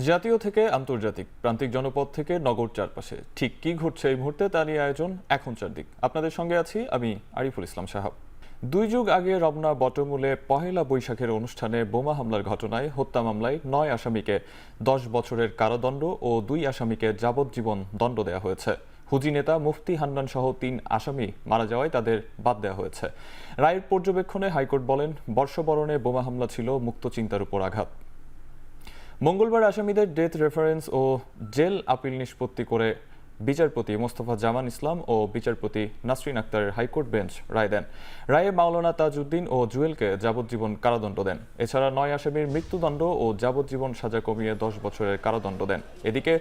জাতীয় থেকে আন্তর্জাতিক, প্রান্তিক জনপদ থেকে নগর চারপাশে ঠিক কি ঘটছে এই মুহূর্তে তা নিয়ে আয়োজন এখন চারদিক। আপনাদের সঙ্গে আছি আমি আরিফুল ইসলাম সাহাব। 2 যুগ আগে রমনা বটমূলে পহেলা বৈশাখের অনুষ্ঠানে বোমা হামলার ঘটনায় হত্যা মামলায় 9 আসামিকে 10 বছরের কারাদণ্ড ও 2 আসামিকে যাবজ্জীবন দণ্ড দেওয়া হয়েছে। হুজি নেতা মুফতি হান্নান সহ 3 আসামি মারা যাওয়ায় তাদের বাদ দেওয়া হয়েছে। রায়ের পর্যবেক্ষণে হাইকোর্ট বলেন, বর্ষবরণে বোমা হামলা ছিল মুক্ত চিন্তার উপর আঘাত। মঙ্গলবার আসামিদের ডেথ রেফারেন্স ও জেল আপিল নিষ্পত্তি করে বিচারপতি মোস্তফা জামান ইসলাম ও বিচারপতি নাসরিন আক্তারের হাইকোর্ট বেঞ্চ রায় দেন। রায়ে মাওলানা তাজউদ্দিন ও জুয়েলকে যাবজ্জীবন কারাদণ্ড দেন। এছাড়া 9 আসামির মৃত্যুদণ্ড ও যাবজ্জীবন সাজা কমিয়ে 10 বছরের কারাদণ্ড দেন। এদিকে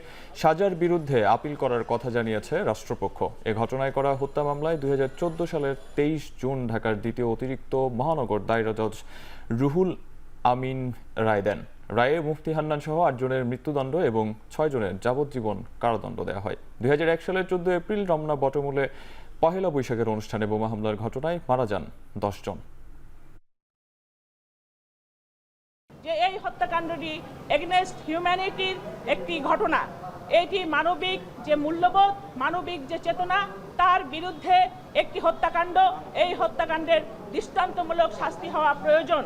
সাজার বিরুদ্ধে আপিল করার কথা জানিয়েছে রাষ্ট্রপক্ষ। এ ঘটনায় করা হত্যা মামলায় 2014 সালের 23 জুন ঢাকার দ্বিতীয় অতিরিক্ত মহানগর দায়রা জজ রুহুল আমিন রায় দেন। রায়ে মুফতি হান্নান সহ 8 জনের মৃত্যুদণ্ড এবং 6 জনের যাবজ্জীবন কারাদণ্ড দেওয়া হয়। 2001 সালের 14 এপ্রিল রমনা বটমূলে পহেলা বৈশাখের অনুষ্ঠানে বোমা হামলার ঘটনায় মারা যান 10 জন। যে এই হত্যাকাণ্ডটি এগেনস্ট হিউম্যানিটির একটি ঘটনা, এটি মানবিক যে মূল্যবোধ, মানবিক যে চেতনা, তার বিরুদ্ধে একটি হত্যাকাণ্ড। এই হত্যাকাণ্ডের দৃষ্টান্তমূলক শাস্তি হওয়া প্রয়োজন।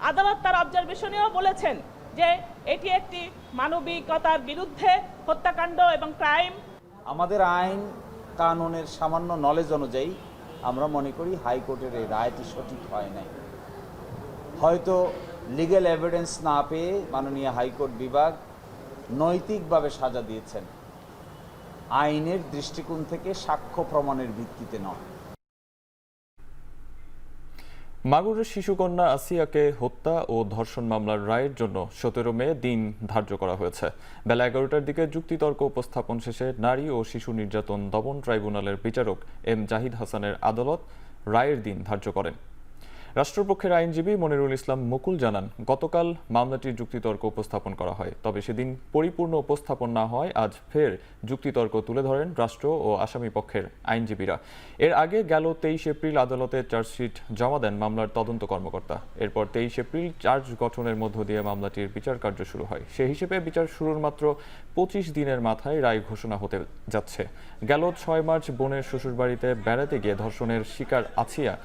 আদালত তার অবজারভেশনেও বলেছেন যে এটি একটি মানবিকতার বিরুদ্ধে হত্যাকাণ্ড এবং ক্রাইম। আমাদের আইন কানুনের সামান্য নলেজ অনুযায়ী আমরা মনে করি হাইকোর্টের এই রায়টি সঠিক হয় নাই। হয়তো লিগ্যাল এভিডেন্স না পেয়ে মাননীয় হাইকোর্ট বিভাগ নৈতিকভাবে সাজা দিয়েছেন, আইনের দৃষ্টিকোণ থেকে সাক্ষ্য প্রমাণের ভিত্তিতে নয়। মাগুরের শিশুকন্যা আসিয়াকে হত্যা ও ধর্ষণ মামলার রায়ের জন্য 17 মে দিন ধার্য করা হয়েছে। বেলা 11টার দিকে যুক্তিতর্ক উপস্থাপন শেষে নারী ও শিশু নির্যাতন দমন ট্রাইব্যুনালের বিচারক এম জাহিদ হাসানের আদালত রায়ের দিন ধার্য করেন। রাষ্ট্রপক্ষের আইনজীবী মনিরুল ইসলাম মুকুল জানান, গতকাল মামলাটির যুক্তিতর্ক উপস্থাপন করা হয়, তবে সেদিন পরিপূর্ণ উপস্থাপন না হয় আজ ফের যুক্তিতর্ক তুলে ধরেন রাষ্ট্র ও আসামি পক্ষের আইনজীবীরা। এর আগে গেল 23 এপ্রিল আদালতে চার্জশিট জমা দেন মামলার তদন্ত কর্মকর্তা। এরপর 23 এপ্রিল চার্জ গঠনের মধ্য দিয়ে মামলাটির বিচার কার্য শুরু হয়। সেই হিসেবে বিচার শুরুর মাত্র 25 দিনের মাথায় রায় ঘোষণা হতে যাচ্ছে। গেল 6 মার্চ বোনের শ্বশুরবাড়িতে বেড়াতে গিয়ে ধর্ষণের শিকার আসিয়া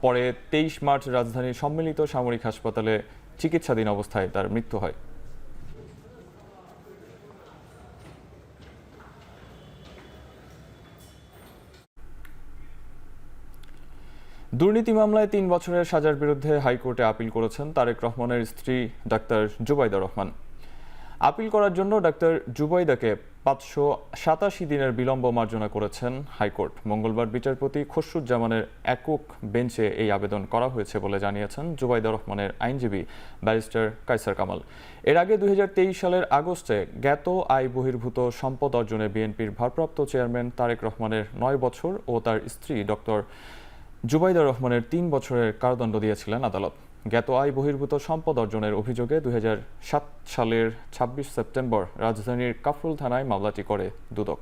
পরে 23 মার্চ রাজধানীর সম্মিলিত সামরিক হাসপাতালে চিকিৎসাধীন অবস্থায় তার মৃত্যু হয়। দুর্নীতি মামলায় 3 বছরের সাজার বিরুদ্ধে হাইকোর্টে আপিল করেছেন তারেক রহমানের স্ত্রী ডাক্তার জুবাইদা রহমান। আপিল করার জন্য ডাক্তার জুবাইদাকে 587 দিনের বিলম্ব মার্জনা করেছেন হাইকোর্ট। মঙ্গলবার বিচারপতি খসরুজ্জামানের একক বেঞ্চে এই আবেদন করা হয়েছে বলে জানিয়েছেন জুবাইদা রহমানের আইনজীবী ব্যারিস্টার কায়সার কামাল। এর আগে 2023 সালের আগস্টে জ্ঞাত আয় বহির্ভূত সম্পদ অর্জনে বিএনপির ভারপ্রাপ্ত চেয়ারম্যান তারেক রহমানের 9 বছর ও তার স্ত্রী ডক্টর জুবাইদা রহমানের 3 বছরের কারাদণ্ড দিয়েছিলেন আদালত। জ্ঞাত আয় বহির্ভূত সম্পদ অর্জনের অভিযোগে 2007 সালের 26 সেপ্টেম্বর রাজধানীর কাফরুল থানায় মামলাটি করে দুদক।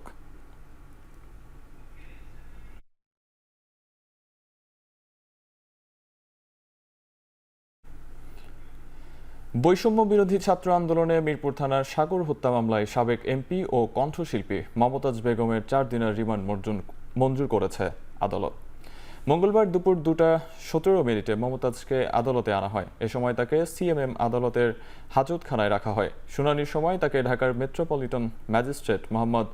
বৈষম্য বিরোধী ছাত্র আন্দোলনে মিরপুর থানার সাগর হত্যা মামলায় সাবেক এমপি ও কণ্ঠশিল্পী মমতাজ বেগমের 4 দিনের রিমান্ড মঞ্জুর করেছে আদালত। মঙ্গলবার দুপুর 2:17 মমতাজকে আদালতে আনা হয়। এ সময় তাকে সিএমএম আদালতের হাজতখানায় রাখা হয়। শুনানির সময় তাকে ঢাকার মেট্রোপলিটন ম্যাজিস্ট্রেট মোহাম্মদ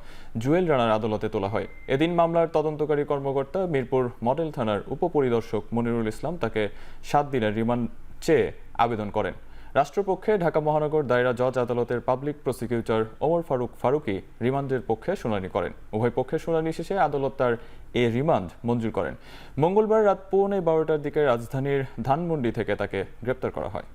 জুয়েল রানার আদালতে তোলা হয়। এদিন মামলার তদন্তকারী কর্মকর্তা মিরপুর মডেল থানার উপপরিদর্শক মনিরুল ইসলাম তাকে 7 দিনের রিমান্ড চেয়ে আবেদন করেন। রাষ্ট্রপক্ষে ঢাকা মহানগর দায়রা জজ আদালতের পাবলিক প্রসিকিউটর ওমর ফারুকী রিমান্ডের পক্ষে শুনানি করেন। উভয় পক্ষের শুনানি শেষে আদালত তার এ রিমান্ড মঞ্জুর করেন। মঙ্গলবার রাত 12:15টার দিকে রাজধানীর ধানমন্ডি থেকে তাকে গ্রেপ্তার করা হয়।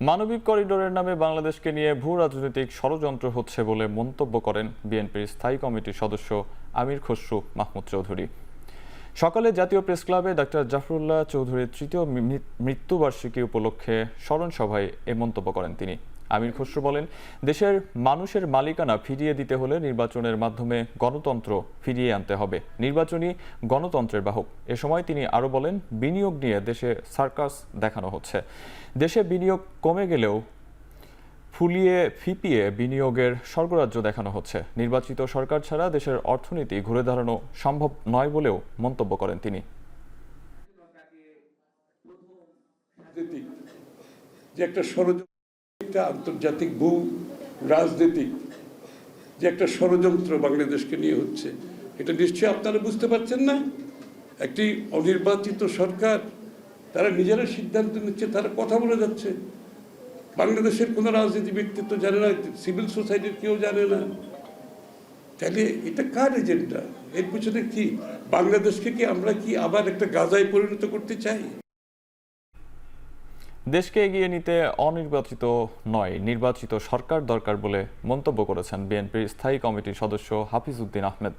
মানবিক করিডোরের নামে বাংলাদেশকে নিয়ে ভূ রাজনৈতিক ষড়যন্ত্র হচ্ছে বলে মন্তব্য করেন বিএনপির স্থায়ী কমিটির সদস্য আমির খসরু মাহমুদ চৌধুরী। সকালে জাতীয় প্রেস ক্লাবে ডাক্তার জাফরুল্লাহ চৌধুরীর 3য় মৃত্যুবার্ষিকী উপলক্ষে স্মরণ সভায় এ মন্তব্য করেন তিনি। আমির খসরু বলেন, দেশের মানুষের মালিকানা ফিরিয়ে দিতে হলে নির্বাচনের মাধ্যমে গণতন্ত্র ফিরিয়ে আনতে হবে। নির্বাচনী গণতন্ত্রের বাহক। এ সময় তিনি আরও বলেন, বিনিয়োগ নিয়ে দেশে সার্কাস দেখানো হচ্ছে। দেশে বিনিয়োগ কমে গেলেও ফুলিয়ে ফিপিয়ে বিনিয়োগের স্বর্গরাজ্য দেখানো হচ্ছে। নির্বাচিত সরকার ছাড়া দেশের অর্থনীতি ঘুরে দাঁড়ানো সম্ভব নয় বলেও মন্তব্য করেন তিনি। যে একটা ষড়যন্ত্র, আন্তর্জাতিক ভূ রাজনীতিক যে একটা ষড়যন্ত্র বাংলাদেশকে নিয়ে হচ্ছে, এটা নিশ্চয়ই আপনারা বুঝতে পারছেন না। একটি অনির্বাচিত সরকার, তারা নিজেরা সিদ্ধান্ত নিচ্ছে, তারা কথা বলে যাচ্ছে। বাংলাদেশের কোনো রাজনীতি ব্যক্তিত্ব জানে না, সিভিল সোসাইটির কেউ জানে না। তাহলে এটা কার এজেন্ডা? এর পিছনে কি বাংলাদেশকে কি আমরা কি আবার একটা গাজায় পরিণত করতে চাই? দেশকে এগিয়ে নিতে অনির্বাচিত নয়, নির্বাচিত সরকার দরকার বলে মন্তব্য করেছেন বিএনপির স্থায়ী কমিটির সদস্য হাফিজ উদ্দিন আহমেদ।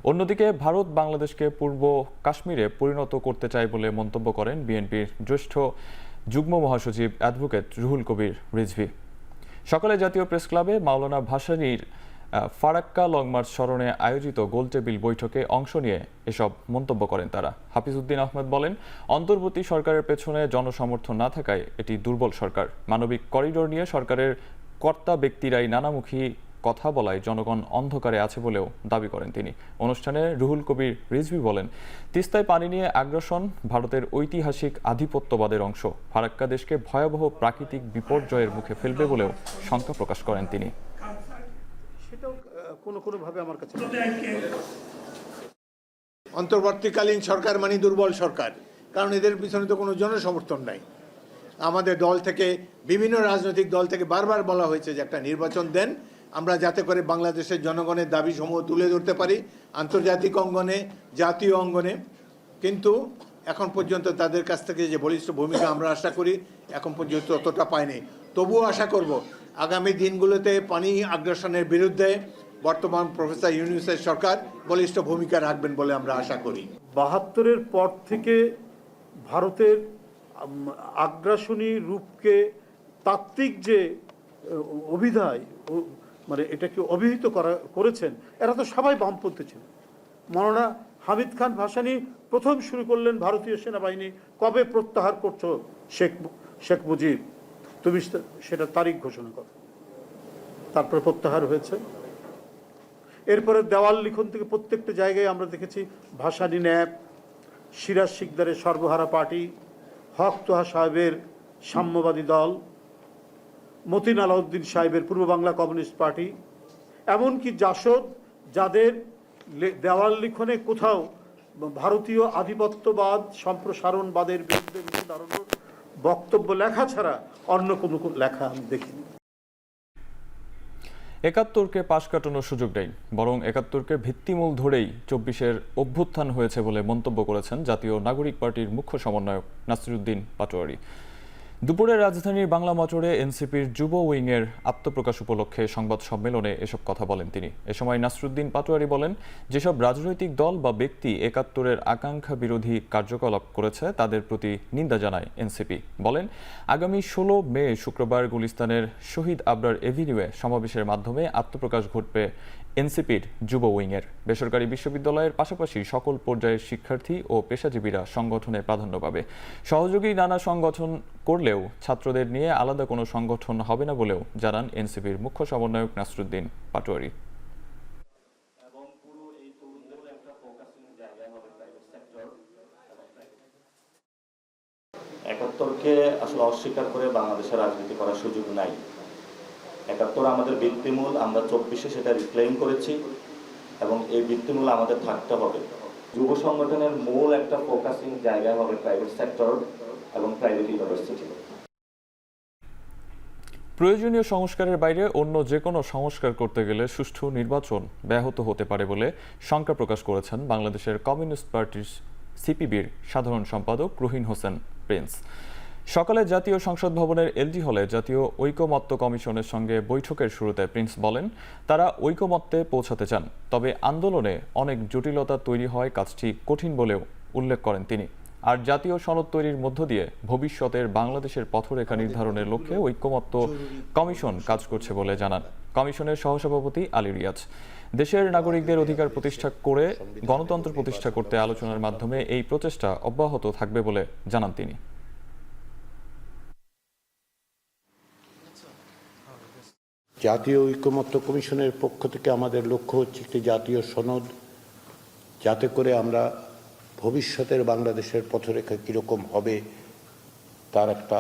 অন্যদিকে ভারত বাংলাদেশকে পূর্ব কাশ্মীরে পরিণত করতে চায় বলে মন্তব্য করেন বিএনপির জ্যেষ্ঠ যুগ্ম মহাসচিব অ্যাডভোকেট রুহুল কবির রিজভী। সকালে জাতীয় প্রেস ক্লাবে মাওলানা ভাসানীর ফারাক্কা লং মার্চ স্মরণে আয়োজিত গোলটেবিল বৈঠকে অংশ নিয়ে এসব মন্তব্য করেন তারা। হাফিজ উদ্দিন আহমেদ বলেন, অন্তর্বর্তী সরকারের পেছনে জনসমর্থন না থাকায় এটি দুর্বল সরকার। মানবিক করিডোর নিয়ে সরকারের কর্তা ব্যক্তিরাই নানামুখী কথা বলায় জনগণ অন্ধকারে আছে বলেও দাবি করেন তিনি। অনুষ্ঠানে রুহুল কবির রিজভী বলেন, তিস্তায় পানি নিয়ে আগ্রাসন ভারতের ঐতিহাসিক আধিপত্যবাদের অংশ। ফারাক্কা দেশকে ভয়াবহ প্রাকৃতিক বিপর্যয়ের মুখে ফেলবে বলেও শঙ্কা প্রকাশ করেন তিনি। কোনোভাবে আমার কাছে অন্তর্বর্তীকালীন সরকার মানে দুর্বল সরকার, কারণ এদের পিছনে তো কোনো জনসমর্থন নাই। আমাদের দল থেকে, বিভিন্ন রাজনৈতিক দল থেকে বারবার বলা হয়েছে যে একটা নির্বাচন দেন, আমরা যাতে করে বাংলাদেশের জনগণের দাবি সমূহ তুলে ধরতে পারি আন্তর্জাতিক অঙ্গনে, জাতীয় অঙ্গনে। কিন্তু এখন পর্যন্ত তাদের কাছ থেকে যে বলিষ্ঠ ভূমিকা আমরা আশা করি, এখন পর্যন্ত ততটা পাইনি। তবুও আশা করব আগামী দিনগুলোতে পানি আগ্রাসনের বিরুদ্ধে বর্তমান প্রফেসর ইউনূসের সরকার বলিষ্ঠ ভূমিকা রাখবেন বলে আমরা আশা করি। ৭২-এর পর থেকে ভারতের আগ্রাসনী রূপকে তাত্ত্বিক যে অভিধায় মানে এটাকে অভিহিত করেছেন, এরা তো সবাই বামপন্থী ছিল। মাওলানা হামিদ খান ভাসানী প্রথম শুরু করলেন, ভারতীয় সেনাবাহিনী কবে প্রত্যাহার করছো শেখ মুজিব, তুমি সেটা তারিখ ঘোষণা করো। তারপরে প্রত্যাহার হয়েছে। এরপরে দেওয়াল লিখন থেকে প্রত্যেকটা জায়গায় আমরা দেখেছি ভাসানী ন্যাপ, সিরাজ শিকদারের সর্বহারা পার্টি, হক তোহা সাহেবের সাম্যবাদী দল, মতিন আলাউদ্দিন সাহেবের পূর্ব বাংলা কমিউনিস্ট পার্টি, এমনকি জাসদ, যাদের দেওয়াল লিখনে কোথাও ভারতীয় আধিপত্যবাদ সম্প্রসারণবাদের বিরুদ্ধে বক্তব্য লেখা ছাড়া অন্য কোনো লেখা আমি দেখিনি। ৭১কে পাশ কাটানোর সুযোগ নেই, বরং ৭১কে ভিত্তিমূল ধরেই ২৪-এর অভ্যুত্থান হয়েছে বলে মন্তব্য করেছেন জাতীয় নাগরিক পার্টির মুখ্য সমন্বয়ক নাসিরুদ্দিন পাটোয়ারি। দুপুরে রাজধানীর বাংলা মোটরে এনসিপির যুব উইংয়ের আত্মপ্রকাশ উপলক্ষে সংবাদ সম্মেলনে এসব কথা বলেন তিনি। এ সময় নাসিরুদ্দিন পাটোয়ারি বলেন, যেসব রাজনৈতিক দল বা ব্যক্তি ৭১-এর আকাঙ্ক্ষা বিরোধী কার্যকলাপ করেছে তাদের প্রতি নিন্দা জানায় এনসিপি। বলেন, আগামী ১৬ মে শুক্রবার গুলিস্তানের শহীদ আবরার এভিনিউয়ে সমাবেশের মাধ্যমে আত্মপ্রকাশ ঘটবে এনসিপির যুব উইংয়ের। বেসরকারি বিশ্ববিদ্যালয়ের পাশাপাশি সকল পর্যায়ের শিক্ষার্থী ও পেশাজীবীরা সংগঠনে প্রাধান্য পাবে। সহযোগী নানা সংগঠন করলেও ছাত্রদের নিয়ে আলাদা কোনো সংগঠন হবে না বলেও জানান এনসিপির মুখ্য সমন্বয়ক নাসিরুদ্দিন পাটোয়ারি। ৭১কে আসলে অস্বীকার করে বাংলাদেশের রাজনীতি করার সুযোগ নাই। ৭১ আমাদের ভিত্তিমূল, আমরা ২৪-এ সেটা রিক্লেইম করেছি এবং এই ভিত্তিমূল আমাদের থাকতে হবে। যুব সংগঠনের মূল একটা ফোকাসিং জায়গা হবে প্রাইভেট সেক্টর এবং প্রাইভেট ইউনিভার্সিটি। প্রয়োজনীয় সংস্কারের বাইরে অন্য যে কোনো সংস্কার করতে গেলে সুষ্ঠু নির্বাচন ব্যাহত হতে পারে বলে শঙ্কা প্রকাশ করেছেন বাংলাদেশের কমিউনিস্ট পার্টির সিপিবির সাধারণ সম্পাদক রুহিন হোসেন প্রিন্স। সকালে জাতীয় সংসদ ভবনের এলজি হলে জাতীয় ঐকমত্য কমিশনের সঙ্গে বৈঠকের শুরুতে প্রিন্স বলেন, তারা ঐকমত্যে পৌঁছাতে চান, তবে আন্দোলনে অনেক জটিলতা তৈরি হয় কাজটি কঠিন বলেও উল্লেখ করেন তিনি। আর জাতীয় সনদ তৈরির মধ্য দিয়ে ভবিষ্যতের বাংলাদেশের পথরেখা নির্ধারণের লক্ষ্যে ঐক্যমত্য কমিশন কাজ করছে বলে জানান কমিশনের সহসভাপতি আলী রিয়াজ। দেশের নাগরিকদের অধিকার প্রতিষ্ঠা করে গণতন্ত্র প্রতিষ্ঠা করতে আলোচনার মাধ্যমে এই প্রচেষ্টা অব্যাহত থাকবে বলে জানান তিনি। জাতীয় ঐক্যমত্য কমিশনের পক্ষ থেকে আমাদের লক্ষ্য হচ্ছে একটি জাতীয় সনদ, যাতে করে আমরা ভবিষ্যতের বাংলাদেশের পথরেখা কীরকম হবে তার একটা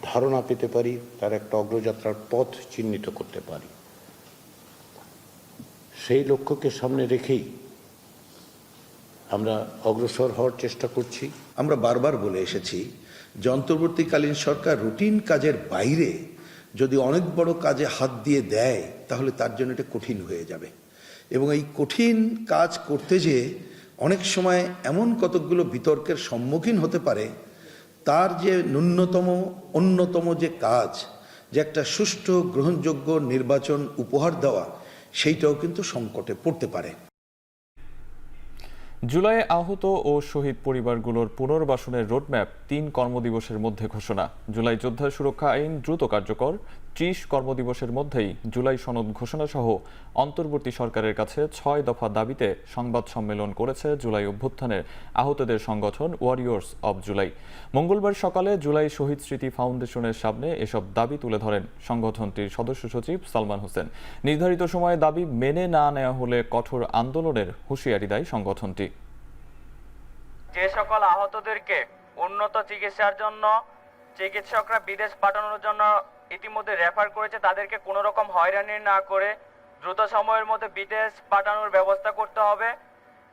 ধারণা পেতে পারি, তার একটা অগ্রযাত্রার পথ চিহ্নিত করতে পারি। সেই লক্ষ্যকে সামনে রেখেই আমরা অগ্রসর হওয়ার চেষ্টা করছি। আমরা বারবার বলে এসেছি যে অন্তর্বর্তীকালীন সরকার রুটিন কাজের বাইরে যদি অনেক বড় কাজে হাত দিয়ে দেয় তাহলে তার জন্য এটা কঠিন হয়ে যাবে, এবং এই কঠিন কাজ করতে যেয়ে অনেক সময় এমন কতকগুলো বিতর্কের সম্মুখীন হতে পারে, তার যে অন্যতম যে কাজ, যে একটা সুষ্ঠু গ্রহণযোগ্য নির্বাচন উপহার দেওয়া, সেইটাও কিন্তু সংকটে পড়তে পারে। জুলাইয়ে আহত ও শহীদ পরিবারগুলোর পুনর্বাসনের রোডম্যাপ ৩ কর্মদিবসের মধ্যে ঘোষণা। জুলাই যোদ্ধা সুরক্ষা আইন দ্রুত কার্যকর, ৩০ কর্মদিবসের মধ্যেই জুলাই সনদ ঘোষণা সহ অন্তর্বর্তী সরকারের কাছে ৬ দফা দাবিতে সংবাদ সম্মেলন করেছে জুলাই অভ্যুত্থানের আহতদের সংগঠন ওয়ারিয়র্স অব জুলাই। মঙ্গলবার সকালে জুলাই শহীদ স্মৃতি ফাউন্ডেশনের সামনে এসব দাবি তুলে ধরেন সংগঠনটির সদস্য সচিব সালমান হোসেন। নির্ধারিত সময়ে দাবি মেনে না নেওয়া হলে কঠোর আন্দোলনের হুঁশিয়ারি দেয় সংগঠনটি। যে সকল আহতদেরকে উন্নত চিকিৎসার জন্য চিকিৎসকরা বিদেশ পাঠানোর জন্য ইতিমধ্যে রেফার করেছে, তাদেরকে কোনো রকম হয়রানি না করে দ্রুত সময়ের মধ্যে বিদেশ পাঠানোর ব্যবস্থা করতে হবে,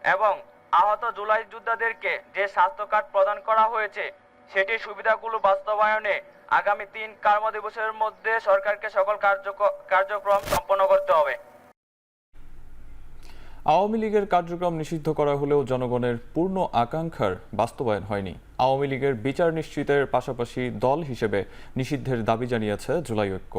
এবং আহত জুলাই যোদ্ধাদেরকে যে স্বাস্থ্য কার্ড প্রদান করা হয়েছে সেটির সুবিধাগুলো বাস্তবায়নে আগামী ৩ কর্মদিবসের মধ্যে সরকারকে সকল কার্যক্রম সম্পন্ন করতে হবে। আওয়ামী লীগের কার্যক্রম নিষিদ্ধ করা হলেও জনগণের পূর্ণ আকাঙ্ক্ষার বাস্তবায়ন হয়নি। আওয়ামী লীগের বিচার নিশ্চিতের পাশাপাশি দল হিসেবে নিষিদ্ধের দাবি জানিয়েছে জুলাই ঐক্য।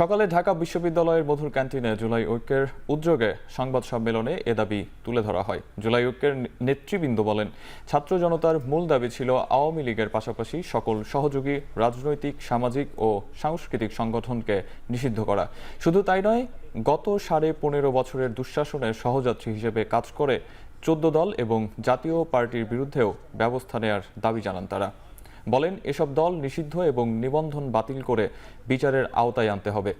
সকালে ঢাকা বিশ্ববিদ্যালয়ের মধুর ক্যান্টিনে জুলাই ঐক্যের উদ্যোগে সংবাদ সম্মেলনে এ দাবি তুলে ধরা হয়। জুলাই ঐক্যের নেতৃবৃন্দ বলেন, ছাত্র জনতার মূল দাবি ছিল আওয়ামী লীগের পাশাপাশি সকল সহযোগী রাজনৈতিক, সামাজিক ও সাংস্কৃতিক সংগঠনকে নিষিদ্ধ করা। শুধু তাই নয়, গত 15.5 বছরের দুঃশাসনের সহযাত্রী হিসেবে কাজ করে 14 দল এবং জাতীয় পার্টির বিরুদ্ধেও ব্যবস্থা নেওয়ার দাবি জানান তারা। বলেন, এসব দল নিষিদ্ধ এবং নিবন্ধন বাতিল করে বিচারের আওতায় আনতে হবে।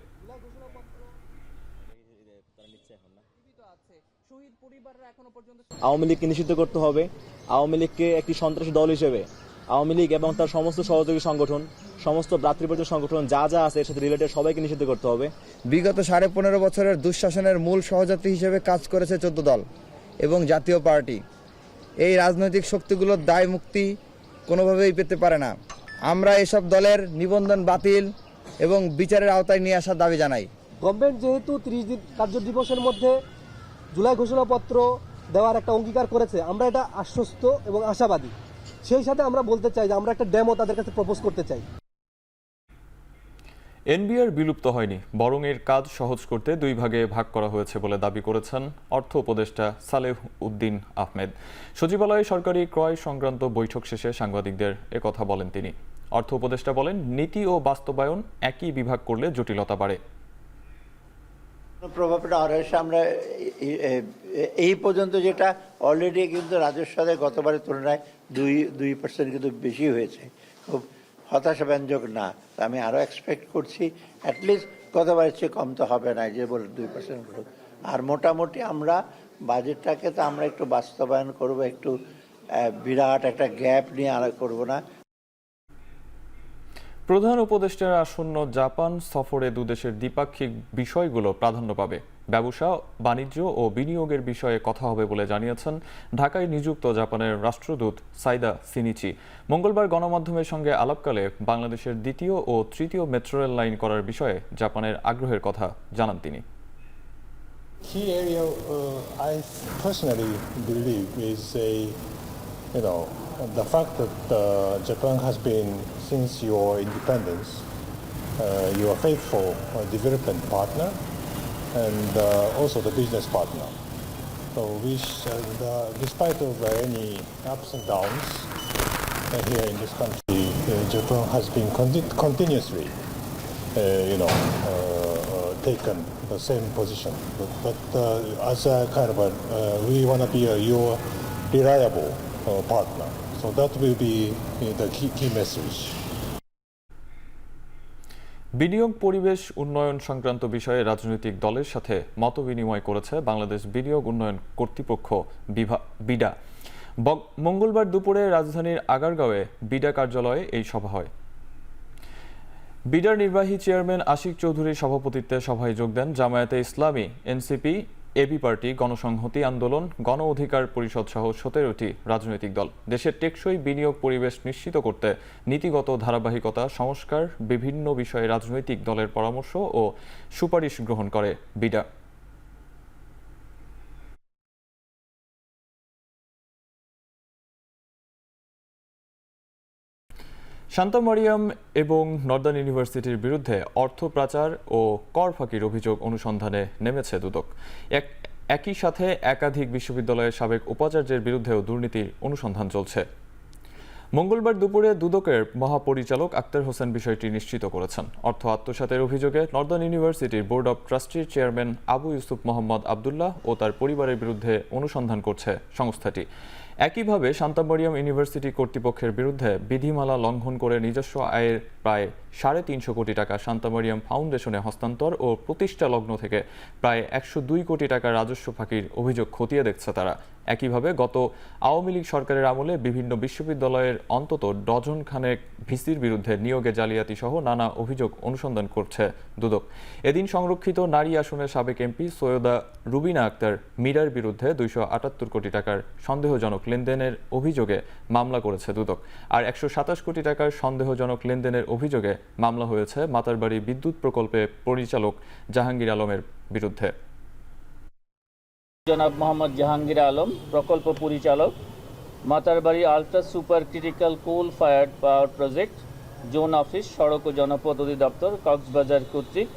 আওয়ামী লীগকে নিষিদ্ধ করতে হবে। আওয়ামী লীগকে একটি সন্ত্রাসী দল হিসেবে আওয়ামী লীগ এবং তার সমস্ত সহযোগী সংগঠন, সমস্ত ভ্রাতৃপ্রতিম সংগঠন যা যা আছে এর সাথে রিলেটেড সবাইকে নিষিদ্ধ করতে হবে। বিগত 15.5 বছরের দুঃশাসনের মূল সহযাত্রী হিসেবে কাজ করেছে 14 দল এবং জাতীয় পার্টি। এই রাজনৈতিক শক্তিগুলোর দায় মুক্তি কোনোভাবেই পেতে পারে না। আমরা এসব দলের নিবন্ধন বাতিল এবং বিচারের আওতায় নিয়ে আসার দাবি জানাই। গভর্নমেন্ট যেহেতু 30 দিন কার্য দিবসের মধ্যে জুলাই ঘোষণাপত্র দেওয়ার একটা অঙ্গীকার করেছে, আমরা এটা আশ্বস্ত এবং আশাবাদী। সেই সাথে আমরা বলতে চাই যে আমরা একটা ডেমো তাদের কাছে প্রপোজ করতে চাই। এনবিআর বিলুপ্ত হয়নি, বরং এর কাজ সহজ করতে 2 ভাগে ভাগ করা হয়েছে বলে দাবি করেছেন অর্থ উপদেষ্টা সালেহ উদ্দিন আহমেদ। সচিবালয়ে সরকারি ক্রয় সংক্রান্ত বৈঠক শেষে সাংবাদিকদের একথা বলেন তিনি। অর্থ উপদেষ্টা বলেন, নীতি ও বাস্তবায়ন একই বিভাগ করলে জটিলতা বাড়ে। প্রভাবটা আমরা এই পর্যন্ত যেটা অলরেডি কিন্তু রাজস্ব আদায় গতবারের তুলনায় 2% কিন্তু বেশি হয়েছে, খুব হতাশাব্যঞ্জক না। আমি আরও এক্সপেক্ট করছি অ্যাটলিস্ট গতবারের চেয়ে কম তো হবে না, যে বলে 2% গ্রোথ। আর মোটামুটি আমরা বাজেটটাকে তো আমরা একটু বাস্তবায়ন করব, একটু বিরাট একটা গ্যাপ নিয়ে আর করব না। প্রধান উপদেষ্টার আসন্ন জাপান সফরে দুদেশের দ্বিপাক্ষিক বিষয়গুলো প্রাধান্য পাবে। ব্যবসা, বাণিজ্য ও বিনিয়োগের বিষয়ে কথা হবে বলে জানিয়েছেন ঢাকায় নিযুক্ত জাপানের রাষ্ট্রদূত সাইদা সিনিচি। মঙ্গলবার গণমাধ্যমের সঙ্গে আলাপকালে বাংলাদেশের 2য় ও 3য় মেট্রো রেল লাইন করার বিষয়ে জাপানের আগ্রহের কথা জানান তিনি। Key area I personally believe is the fact that Japan has been, since your independence, your faithful development partner and also the business partner. So despite of any ups and downs here in this country, Japan has been continuously, taken the same position. But as a kind of we want to be your reliable partner. So that will be the key message. বিনিয়োগ পরিবেশ উন্নয়ন সংক্রান্ত বিষয়ে রাজনৈতিক দলের সাথে মতবিনিময় করেছে বাংলাদেশ বিনিয়োগ উন্নয়ন কর্তৃপক্ষ বিডা। মঙ্গলবার দুপুরে রাজধানীর আগারগাঁওয়ে বিডা কার্যালয়ে এই সভা হয়। বিডার নির্বাহী চেয়ারম্যান আশিক চৌধুরীর সভাপতিত্বে সভায় যোগ দেন জামায়াতে ইসলামী, এনসিপি, এবি পার্টি, গণসংহতি আন্দোলন, গণ অধিকার পরিষদ সহ 17টি রাজনৈতিক দল। দেশের টেকসই বিনিয়োগ পরিবেশ নিশ্চিত করতে নীতিগত ধারাবাহিকতা, সংস্কার, বিভিন্ন বিষয়ে রাজনৈতিক দলের পরামর্শ ও সুপারিশ গ্রহণ করে বিডা। শান্তা মারিয়াম এবং নর্দার্ন ইউনিভার্সিটির বিরুদ্ধে অর্থ পাচার ও কর ফাঁকির অভিযোগ অনুসন্ধানে নেমেছে দুদক। একই সাথে একাধিক বিশ্ববিদ্যালয়ের সাবেক উপাচার্যের বিরুদ্ধেও দুর্নীতির অনুসন্ধান চলছে। মঙ্গলবার দুপুরে দুদকের মহাপরিচালক আক্তার হোসেন বিষয়টি নিশ্চিত করেছেন। অর্থ আত্মসাতের অভিযোগে নর্দার্ন ইউনিভার্সিটির বোর্ড অব ট্রাস্টির চেয়ারম্যান আবু ইউসুফ মোহাম্মদ আবদুল্লাহ ও তার পরিবারের বিরুদ্ধে অনুসন্ধান করছে সংস্থাটি। একইভাবে শান্তা মারিয়াম ইউনিভার্সিটি কর্তৃপক্ষের বিরুদ্ধে বিধিমালা লঙ্ঘন করে নিজস্ব আয়ের প্রায় 350 কোটি টাকা শান্তা মারিয়াম ফাউন্ডেশনে হস্তান্তর ও প্রতিষ্ঠা লগ্ন থেকে প্রায় 102 কোটি টাকা রাজস্ব ফাঁকির অভিযোগ খতিয়ে দেখছে তারা। একইভাবে গত আওয়ামী লীগ সরকারের আমলে বিভিন্ন বিশ্ববিদ্যালয়ের অন্তত ডজন খানেক ভিসির বিরুদ্ধে নিয়োগে জালিয়াতি সহ নানা অভিযোগ অনুসন্ধান করছে দুদক। এদিন সংরক্ষিত নারী আসনের সাবেক এমপি সৈয়দা রুবিনা আক্তার মীরার বিরুদ্ধে 278 কোটি টাকার সন্দেহজনক লেনদেনের অভিযোগে মামলা করেছে দুদক। আর 127 কোটি টাকার সন্দেহজনক লেনদেনের অভিযোগে মামলা হয়েছে মাতারবাড়ি বিদ্যুৎ প্রকল্পে পরিচালক জাহাঙ্গীর আলমের বিরুদ্ধে। জনাব মোহাম্মদ জাহাঙ্গীর আলম, প্রকল্প পরিচালক, Matarbari ultra super critical coal fired power project, zone office, সড়ক ও জনপথ অধিদপ্তর, কক্সবাজার কর্তৃক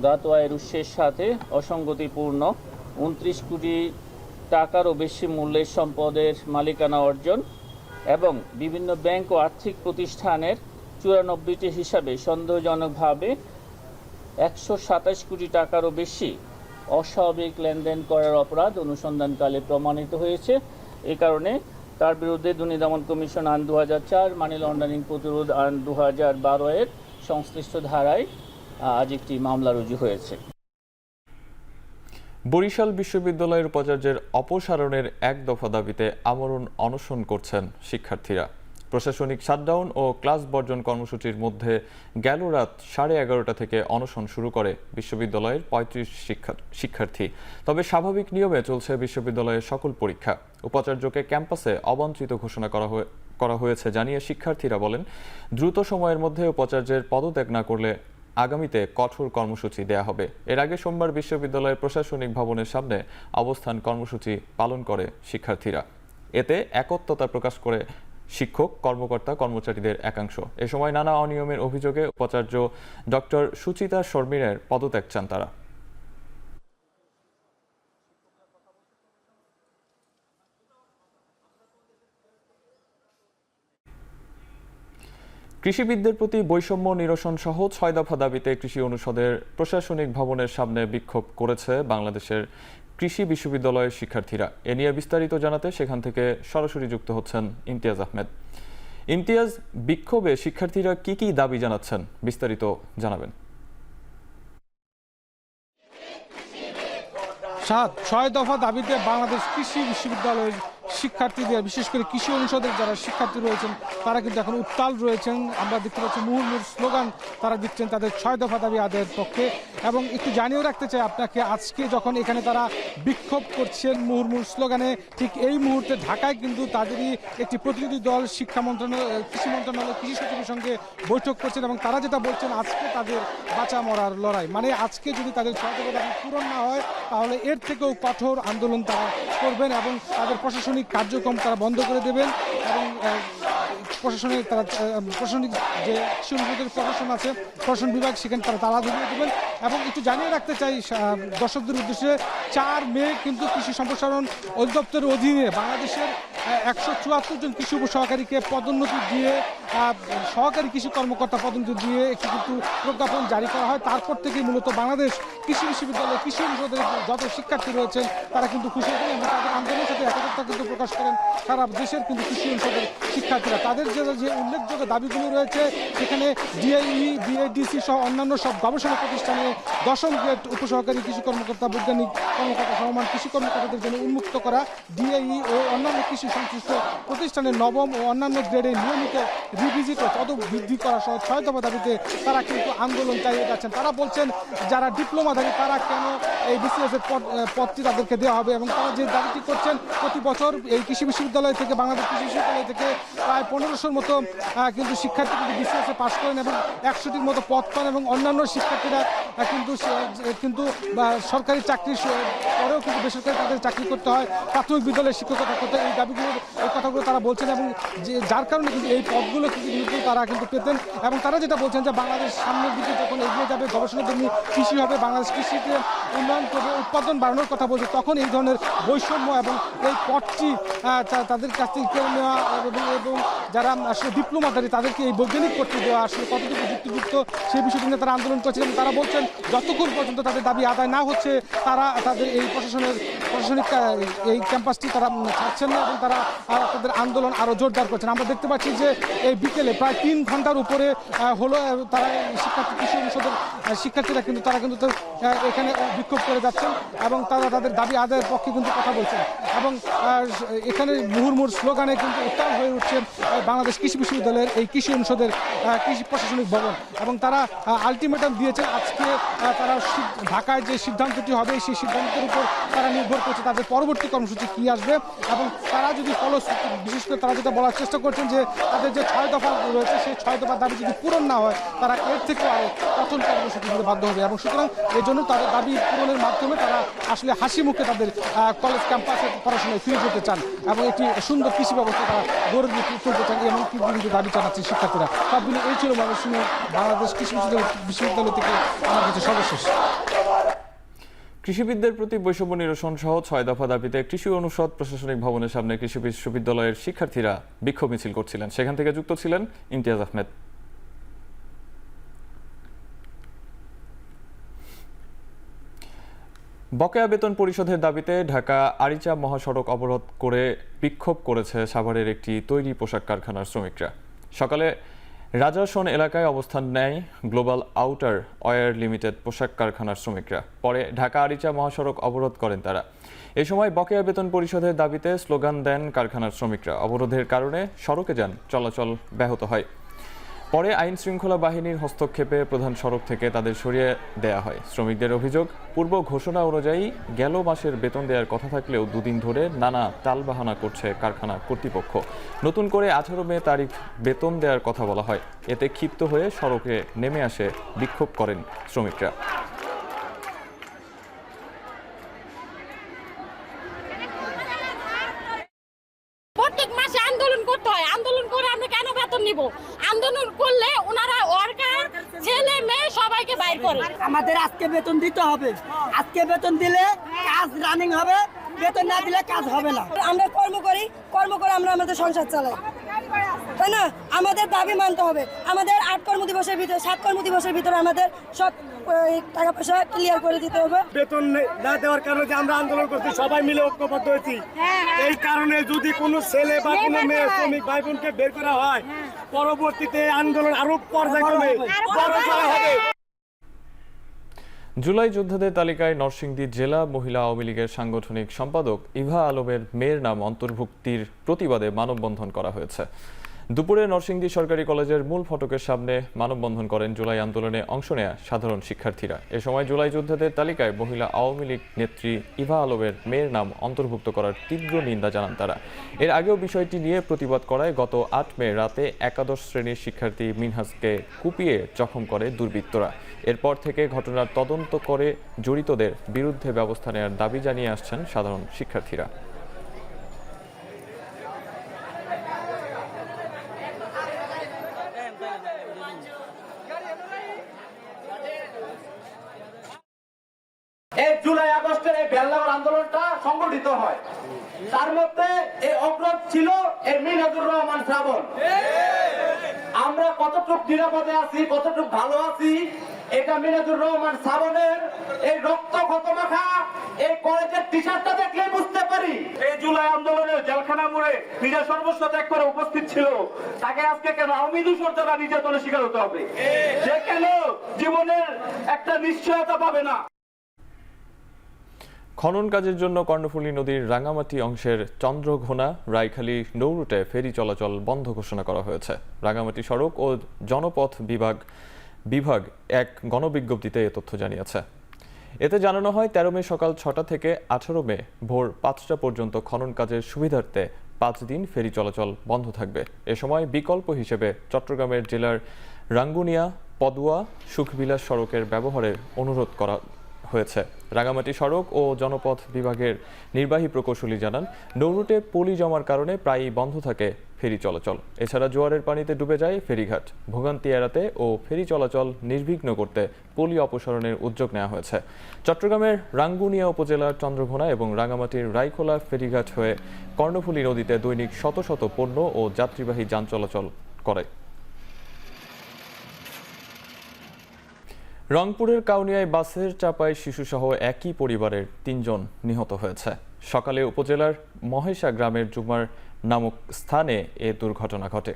জ্ঞাত আয়ের উৎসের সাথে অসঙ্গতিপূর্ণ 29 কোটি টাকারও বেশি মূল্যের সম্পদের মালিকানা অর্জন এবং বিভিন্ন ব্যাংক ও আর্থিক প্রতিষ্ঠানের 94টি হিসাবে সন্দেহজনকভাবে 127 কোটি টাকারও বেশি অস্বাভাবিক লেনদেন করার অপরাধ অনুসন্ধানকালে প্রমাণিত হয়েছে। এ কারণে তার বিরুদ্ধে দুর্নীতি দমন কমিশন আইন 2004, মানি লন্ডারিং প্রতিরোধ আইন 2012 এর সংশ্লিষ্ট ধারায় আজ একটি মামলা রুজু হয়েছে। বরিশাল বিশ্ববিদ্যালয়ের উপাচার্যের অপসারণের এক দফা দাবিতে আমরণ অনশন করছেন শিক্ষার্থীরা। প্রশাসনিক শাটডাউন ও ক্লাস বর্জন কর্মসূচির মধ্যে গেল রাত 11:30 থেকে অনশন শুরু করে বিশ্ববিদ্যালয়ের 35 শিক্ষার্থী। তবে স্বাভাবিক নিয়মে চলছে বিশ্ববিদ্যালয়ের সকল পরীক্ষা। উপাচার্যকে ক্যাম্পাসে অবাঞ্ছিত ঘোষণা করা হয়েছে জানিয়ে শিক্ষার্থীরা বলেন, দ্রুত সময়ের মধ্যে উপাচার্যের পদত্যাগ না করলে আগামীতে কঠোর কর্মসূচি দেয়া হবে। এর আগে সোমবার বিশ্ববিদ্যালয়ের প্রশাসনিক ভবনের সামনে অবস্থান কর্মসূচি পালন করে শিক্ষার্থীরা। এতে একত্রতা প্রকাশ করে শিক্ষক, কর্মকর্তা, কর্মচারীদের একাংশ। এ সময় নানা অনিয়মের অভিযোগে উপাচার্য ডক্টর সুচিতা শর্মিনের পদত্যাগ চান তারা। কৃষিবিদদের প্রতি বৈষম্য নিরসন সহ 6 দফা দাবিতে কৃষি অনুষদের প্রশাসনিক ভবনের সামনে বিক্ষোভ করেছে বাংলাদেশের কৃষি বিশ্ববিদ্যালয়ের শিক্ষার্থীরা। এ নিয়ে বিস্তারিত জানাতে সেখান থেকে সরাসরি যুক্ত হচ্ছেন ইমতিয়াজ আহমেদ। ইমতিয়াজ, বিক্ষোভে শিক্ষার্থীরা কি দাবি জানাচ্ছেন, বিস্তারিত জানাবেন। 6 দফা দাবিতে বাংলাদেশ কৃষি বিশ্ববিদ্যালয়ের শিক্ষার্থীদের, বিশেষ করে কৃষি অনুষদের যারা শিক্ষার্থী রয়েছেন তারা কিন্তু এখন উত্তাল রয়েছেন। আমরা দেখতে পাচ্ছি মুহুর্মুর স্লোগান তারা দিচ্ছেন তাদের 6 দফা দাবি আদায়ের পক্ষে। এবং একটু জানিয়ে রাখতে চাই আপনাকে, আজকে যখন এখানে তারা বিক্ষোভ করছেন মুহুর্মুর স্লোগানে, ঠিক এই মুহূর্তে ঢাকায় কিন্তু তাদেরই একটি প্রতিনিধি দল শিক্ষা মন্ত্রণালয়, কৃষি মন্ত্রণালয়, কৃষি সচিবের সঙ্গে বৈঠক করছেন এবং তারা যেটা বলছেন, আজকে তাদের বাঁচা মরার লড়াই। মানে আজকে যদি তাদের 6 দফা দাবি পূরণ না হয় তাহলে এর থেকেও কঠোর আন্দোলন তারা করবেন এবং তাদের প্রশাসনিক কার্যক্রম তারা বন্ধ করে দেবেন এবং প্রশাসনের তারা প্রশাসনিক যে কৃষি অনুষদের প্রশাসন আছে, প্রশাসন বিভাগ, সেখানে তারা তালা ধরিয়ে দেবেন। এবং একটু জানিয়ে রাখতে চাই দর্শকদের উদ্দেশ্যে, 4 মে কিন্তু কৃষি সম্প্রসারণ অধিদপ্তরের অধীনে বাংলাদেশের 174 জন কৃষি উপসহকারীকে পদোন্নতি দিয়ে, সহকারী কৃষি কর্মকর্তা পদোন্নতি দিয়ে একটি কিন্তু প্রজ্ঞাপন জারি করা হয়। তারপর থেকে মূলত বাংলাদেশ কৃষি বিশ্ববিদ্যালয় কৃষি অনুষদের যত শিক্ষার্থী রয়েছেন তারা কিন্তু খুশি হন এবং তাদের আন্দোলনের সাথে একতা কিন্তু প্রকাশ করেন সারা দেশের কিন্তু কৃষি অনুষদের শিক্ষার্থীরা। তাদের যে উল্লেখযোগ্য দাবিগুলো রয়েছে, সেখানে ডিআইই, বিআইডিসি সহ অন্যান্য সব গবেষণা প্রতিষ্ঠানে 10ম গ্রেড উপসহকারী কৃষি কর্মকর্তা, বৈজ্ঞানিক কর্মকর্তা সমমান কৃষি কর্মকর্তাদের জন্য উন্মুক্ত করা, ডিআইই ও অন্যান্য কৃষি সংশ্লিষ্ট প্রতিষ্ঠানের 9ম ও অন্যান্য গ্রেডে নিয়মিত রিভিজিট ও পদ বৃদ্ধি করা সহ 6 দফা দাবিতে তারা কিন্তু আন্দোলন চালিয়ে যাচ্ছেন। তারা বলছেন যারা ডিপ্লোমাধারী তারা কেন এই বিসিএস এর পদটি তাদেরকে দেওয়া হবে, এবং তারা যে দাবিটি করছেন প্রতি বছর এই কৃষি বিশ্ববিদ্যালয় থেকে, বাংলাদেশ কৃষি বিশ্ববিদ্যালয় থেকে প্রায় 1500-র মতো কিন্তু শিক্ষার্থী কিন্তু বিসিএস এ পাশ করেন এবং 100টির মতো পদ পান, এবং অন্যান্য শিক্ষার্থীরা কিন্তু সরকারি চাকরির পরেও কিন্তু বেসরকারি তাদের চাকরি করতে হয়, প্রাথমিক বিদ্যালয়ের শিক্ষকতা করতে। এই দাবিগুলো, এই কথাগুলো তারা বলছেন, এবং যার কারণে কিন্তু এই পদগুলো কিন্তু তারা কিন্তু পেতেন। এবং তারা যেটা বলছেন যে বাংলাদেশ সামনের দিকে যখন এগিয়ে যাবে, গবেষণাধর্মী কৃষি হবে, বাংলাদেশ কৃষিতে উন্নয়ন করবে, উৎপাদন বাড়ানোর কথা বলছে, তখন এই ধরনের বৈষম্য এবং এই পদটি তাদের কাছ থেকে কেড়ে নেওয়া এবং যারা আসলে ডিপ্লোমাধারী তাদেরকে এই বৈজ্ঞানিক পদটি দেওয়া আসলে কতটুকু যুক্তিযুক্ত সেই বিষয়টি নিয়ে তারা আন্দোলন করছেন। তারা বলছেন যতক্ষণ পর্যন্ত তাদের দাবি আদায় না হচ্ছে তারা তাদের এই প্রশাসনিক এই ক্যাম্পাসটি তারা ছাড়ছেন না এবং তারা তাদের আন্দোলন আরও জোরদার করছেন। আমরা দেখতে পাচ্ছি যে এই বিকেলে প্রায় 3 ঘন্টার উপরে হলো তারা শিক্ষার্থী কৃষি অনুষদের শিক্ষার্থীরা কিন্তু তারা কিন্তু এখানে বিক্ষোভ করে যাচ্ছেন এবং তারা তাদের দাবি আদায়ের পক্ষে কিন্তু কথা বলছেন। এবং এখানে মুহুর্মুর স্লোগানে কিন্তু উত্তাল হয়ে উঠছে বাংলাদেশ কৃষি বিশ্ববিদ্যালয়ের এই কৃষি অনুষদের কৃষি প্রশাসনিক ভবন। এবং তারা আলটিমেটাম দিয়েছেন আজকে তারা ঢাকায় যে সিদ্ধান্তটি হবে সেই সিদ্ধান্তের উপর তারা নির্ভর করছে তাদের পরবর্তী কর্মসূচি কী আসবে। এবং তারা যদি বিশেষ করে তারা যেটা বলার চেষ্টা করছেন যে তাদের যে 6 দফা রয়েছে সেই 6 দফার দাবি যদি পূরণ না হয় তারা এর থেকে আরও কঠোর কর্মসূচি দিতে বাধ্য হবে। এবং সুতরাং এই জন্য তাদের দাবি পূরণের মাধ্যমে তারা আসলে হাসি মুখে তাদের কলেজ ক্যাম্পাসে পড়াশোনায় ফিরে যেতে চান এবং একটি সুন্দর কৃষি ব্যবস্থা তারা গড়ে তুলতে চান, এমন কিন্তু দাবি জানাচ্ছেন শিক্ষার্থীরা। সব মিলে এই ছিল বাংলাদেশ কৃষি বিশ্ববিদ্যালয় থেকে আমার কাছে সর্বশেষ। কৃষিবিদদের প্রতি বৈষম্য নিরসন সহ 6 দফা দাবিতে কৃষি অনুষদ প্রশাসনিক ভবনের সামনে কৃষি বিশ্ববিদ্যালয়ের শিক্ষার্থীরা বিক্ষোভ মিছিল করছিলেন। সেখান থেকে যুক্ত ছিলেন ইমতিয়াজ আহমেদ। বকেয়া বেতন পরিশোধের দাবিতে ঢাকা আরিচা মহাসড়ক অবরোধ করে বিক্ষোভ করেছে সাভারের একটি তৈরি পোশাক কারখানার শ্রমিকরা। সকালে রাজাসন এলাকায় অবস্থান নেয় গ্লোবাল আউটার ওয়্যার লিমিটেড পোশাক কারখানার শ্রমিকরা। পরে ঢাকা আরিচা মহাসড়ক অবরোধ করেন তারা। এ সময় বকেয়া বেতন পরিশোধের দাবিতে স্লোগান দেন কারখানার শ্রমিকরা। অবরোধের কারণে সড়কে যান চলাচল ব্যাহত হয়। পরে আইন শৃঙ্খলা বাহিনীর হস্তক্ষেপে প্রধান সড়ক থেকে তাদের সরিয়ে দেয়া হয়। শ্রমিকদের অভিযোগ, পূর্ব ঘোষণা অনুযায়ী গেল মাসের বেতন দেওয়ার কথা থাকলেও 2 দিন ধরে নানা টালবাহানা করছে কারখানা কর্তৃপক্ষ। নতুন করে 18 মে তারিখ বেতন দেওয়ার কথা বলা হয়। এতে ক্ষিপ্ত হয়ে সড়কে নেমে আসে বিক্ষোভ করেন শ্রমিকরা। প্রত্যেক মাসে আন্দোলন করতে হয়, আন্দোলন করে আমরা কেন বেতন নিব? আন্দোলন করলে ওনারা ওয়ার্কার ছেলে মেয়ে সবাইকে বাইর করে। আমাদের আজকে বেতন দিতে হবে, আজকে বেতন দিলে কাজ রানিং হবে, বেতন না দিলে কাজ হবে না। আমরা কর্ম করে আমরা আমাদের সংসার চালাই, তাই না? আমাদের দাবি মানতে হবে। আমাদের 8 কর্মদিবসের ভিতরে 7 কর্মদিবসের ভিতরে আমাদের সব টাকা পয়সা ক্লিয়ার করে দিতে হবে। বেতন না দেওয়ার কারণে যে আমরা আন্দোলন করছি, সবাই মিলে ঐক্যবদ্ধ হয়েছি। এই কারণে যদি কোনো ছেলে বা কোনো মেয়ে শ্রমিক ভাই বোনকে বের করা হয়, পরবর্তীতে আন্দোলন আরো পর্যায়ক্রমে বড় হবে। জুলাই যোদ্ধাদের তালিকায় নরসিংদী জেলা মহিলা আওয়ামী লীগের সাংগঠনিক সম্পাদক ইভা আলমের মেয়ের নাম অন্তর্ভুক্তির প্রতিবাদে মানববন্ধন করা হয়েছে। দুপুরে নরসিংদী সরকারি কলেজের মূল ফটকের সামনে মানববন্ধন করেন জুলাই আন্দোলনে অংশ নেয়া সাধারণ শিক্ষার্থীরা। এ সময় জুলাই যোদ্ধাদের তালিকায় মহিলা আওয়ামী লীগ নেত্রী ইভা আলমের মেয়ের নাম অন্তর্ভুক্ত করার তীব্র নিন্দা জানান তারা। এর আগেও বিষয়টি নিয়ে প্রতিবাদ করায় গত 8 মে রাতে একাদশ শ্রেণীর শিক্ষার্থী মিনহাজকে কুপিয়ে জখম করে দুর্বৃত্তরা। এরপর থেকে ঘটনার তদন্ত করে জড়িতদের বিরুদ্ধে ব্যবস্থা নেওয়ার দাবি জানিয়ে আসছেন সাধারণ শিক্ষার্থীরা। আন্দোলনটা সংগঠিত হয়। তার মধ্যে এই অগ্রজ ছিল এই মিনাজুর রহমান শ্রাবণ। আমরা কতটুকু নিরাপদে আছি, কতটুকু ভালো আছি, এটা মিনাজুর রহমান শ্রাবণের এই রক্ত ক্ষতমাখা এই কলেজের টি শার্টটা দেখলে বুঝতে পারি। এই জুলাই আন্দোলনে জেলখানা মোড়ে নিজের সর্বস্ব ত্যাগ করে উপস্থিত ছিল, তাকে আজকে কেন আওয়ামী দূষণটা নির্যাতনের শিকার হতে হবে? সে কেন জীবনের একটা নিশ্চয়তা পাবে না? খনন কাজের জন্য কর্ণফুলী নদীর রাঙামাটি অংশের চন্দ্রঘোনা রায়খালী নৌরুটে ফেরি চলাচল বন্ধ ঘোষণা করা হয়েছে। রাঙামাটি সড়ক ও জনপথ বিভাগ এক গণবিজ্ঞপ্তিতে এ তথ্য জানিয়েছে। এতে জানানো হয় 13 মে সকাল 6টা থেকে 18 মে ভোর 5টা পর্যন্ত খনন কাজের সুবিধার্থে 5 দিন ফেরি চলাচল বন্ধ থাকবে। এ সময় বিকল্প হিসেবে চট্টগ্রামের জেলার রাঙ্গুনিয়া পদুয়া সুখবিলাস সড়কের ব্যবহারের অনুরোধ করা হয়েছে। রাঙামাটি সড়ক ও জনপথ বিভাগের নির্বাহী প্রকৌশলী জানান, নৌরুটে পলি জমার কারণে প্রায়ই বন্ধ থাকে ফেরি চলাচল। এছাড়া জোয়ারের পানিতে ডুবে যায় ফেরিঘাট। ভোগান্তি এড়াতে ও ফেরি চলাচল নির্বিঘ্ন করতে পলি অপসারণের উদ্যোগ নেওয়া হয়েছে। চট্টগ্রামের রাঙ্গুনিয়া উপজেলার চন্দ্রঘোনা এবং রাঙামাটির রায়খোলা ফেরিঘাট হয়ে কর্ণফুলী নদীতে দৈনিক শত শত পণ্য ও যাত্রীবাহী যান চলাচল করে। রংপুরের কাউনিয়ায় বাসের চাপায় শিশুসহ একই পরিবারের 3 জন নিহত হয়েছে। সকালে উপজেলার মহেশা গ্রামের জুমার নামক স্থানে এ দুর্ঘটনা ঘটে।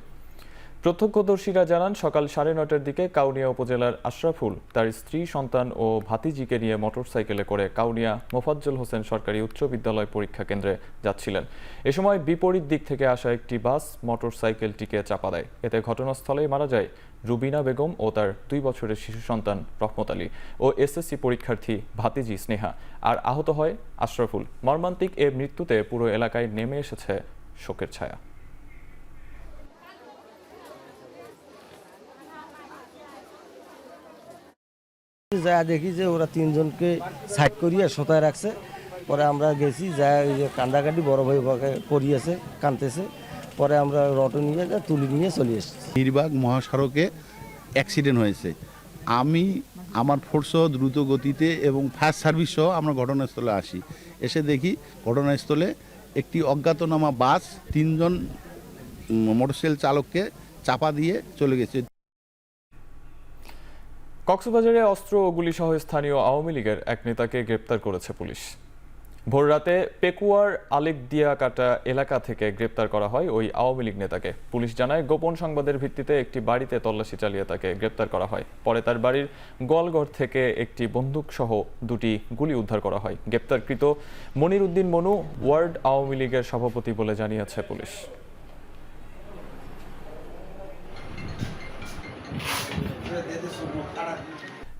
প্রত্যক্ষদর্শীরা জানান, সকাল 9:30টার দিকে কাউনিয়া উপজেলার আশরাফুল তার স্ত্রী, সন্তান ও ভাতিজিকে নিয়ে মোটরসাইকেলে করে কাউনিয়া মোফাজ্জল হোসেন সরকারি উচ্চ বিদ্যালয় পরীক্ষা কেন্দ্রে যাচ্ছিলেন। এ সময় বিপরীত দিক থেকে আসা একটি বাস মোটরসাইকেলটিকে চাপা দেয়। এতে ঘটনাস্থলেই মারা যায় রুবিনা বেগম ও তার 2 বছরের শিশু সন্তান রহমত আলী ও এসএসসি পরীক্ষার্থী ভাতিজি স্নেহা, আর আহত হয় আশরাফুল। মর্মান্তিক এ মৃত্যুতে পুরো এলাকায় নেমে এসেছে শোকের ছায়া। যা দেখি যে ওরা 3 জনকে সাইড করিয়ে শোতায় রাখছে। পরে আমরা গেছি, যা ওই যে কান্দাকাটি বড় ভাই করিয়েছে, কানতেছে। পরে আমরা অটো নিয়ে তুলে নিয়ে চলে এসেছি। নির্বাগ মহাসড়কে অ্যাক্সিডেন্ট হয়েছে। আমি আমার ফোর্সসহ দ্রুত গতিতে এবং ফায়ার সার্ভিস সহ আমরা ঘটনাস্থলে আসি। এসে দেখি ঘটনাস্থলে একটি অজ্ঞাতনামা বাস 3 জন মোটরসাইকেল চালককে চাপা দিয়ে চলে গেছে। কক্সবাজারে অস্ত্র ও গুলিসহ স্থানীয় আওয়ামী লীগের এক নেতাকে গ্রেপ্তার করেছে পুলিশ। ভোররাতে পেকুয়ার আলেকদিয়াকাটা এলাকা থেকে গ্রেপ্তার করা হয় ওই আওয়ামী লীগ নেতাকে। পুলিশ জানায়, গোপন সংবাদের ভিত্তিতে একটি বাড়িতে তল্লাশি চালিয়ে তাকে গ্রেপ্তার করা হয়। পরে তার বাড়ির গোয়ালঘর থেকে একটি বন্দুকসহ 2টি গুলি উদ্ধার করা হয়। গ্রেপ্তারকৃত মনির উদ্দিন মনু ওয়ার্ড আওয়ামী লীগের সভাপতি বলে জানিয়েছে পুলিশ।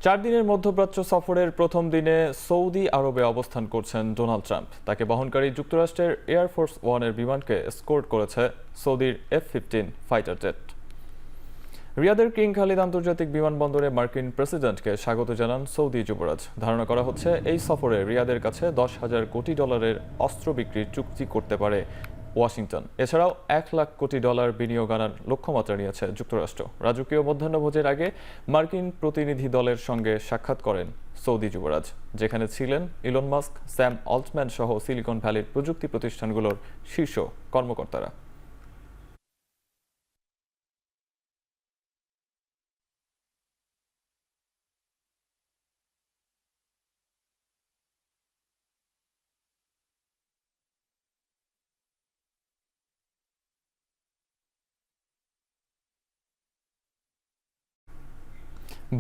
চার দিনের মধ্যপ্রাচ্য সফরের প্রথম দিনে সৌদি আরবে অবস্থান করছেন ডোনাল্ড ট্রাম্প। তাকে বহনকারী যুক্তরাষ্ট্রের এয়ারফোর্স 1-এর বিমানকে এসকর্ট করেছে সৌদির F-15 ফাইটার জেট। রিয়াদের কিং খালিদ আন্তর্জাতিক বিমানবন্দরে মার্কিন প্রেসিডেন্টকে স্বাগত জানান সৌদি যুবরাজ। ধারণা করা হচ্ছে, এই সফরে রিয়াদের কাছে $10,000 কোটি অস্ত্র বিক্রির চুক্তি করতে পারে ওয়াশিংটন। এছাড়াও $1 লাখ কোটি বিনিয়োগ আনার লক্ষ্যমাত্রা নিয়েছে যুক্তরাষ্ট্র। রাজকীয় মধ্যাহ্নভোজের আগে মার্কিন প্রতিনিধি দলের সঙ্গে সাক্ষাৎ করেন সৌদি যুবরাজ, যেখানে ছিলেন ইলন মাস্ক, স্যাম অল্টম্যান সহ সিলিকন ভ্যালির প্রযুক্তি প্রতিষ্ঠানগুলোর শীর্ষ কর্মকর্তারা।